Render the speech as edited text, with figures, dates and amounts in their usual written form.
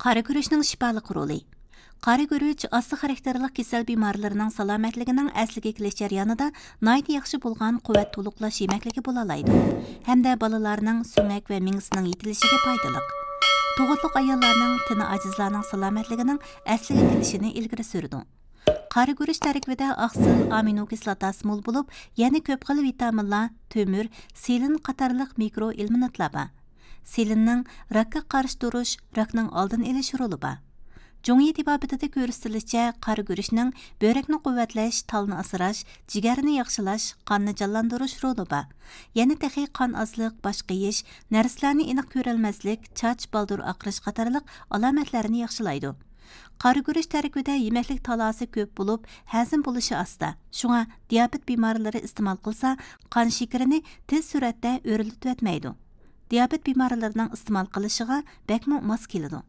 Qara guruchning shifoliq roli. Qara guruch asti xarakterlik kasal bemorlarining salomatligining asliga kelish jarayonida nihoyat yaxshi bo'lgan quvvat to'liqlash yemakligi bo'la oladi. Hamda bolalarning so'ngak va mingisining yetilishiga foydali. Tug'utliq ayollarning tini ajizlarning salomatligining asliga kelishini ilgari surdi. Qara guruch tarkibida oqsil amino kislotasi mo'l bo'lib, yana ko'p xil vitaminlar, temir, selin qatorliq mikro elementlar bor. Selinning rakka qarshi turish, rakning oldini olish roli bor. Jungyi tibabitida ko'rsatilishicha, qara guruchning börekni quvvatlash, talni asrash, jigarni yaxshilash, qonni jonlantirish roli bor. Yana texi qon ozlik, bosh qiyish, narsalarni aniq ko'rolmaslik, charch, baldur oqirish qatorliq alomatlarni yaxshilaydi. Qara guruch tarkibida yemaklik talosi ko'p bo'lib, hazm bo'lishi asta. Shunga diabet bemorlari iste'mol qilsa, qon shakarini tez suratda o'rlitib o'tmaydi. Diabet bemorlarining iste'mol qilishiga bakmo mos keladi.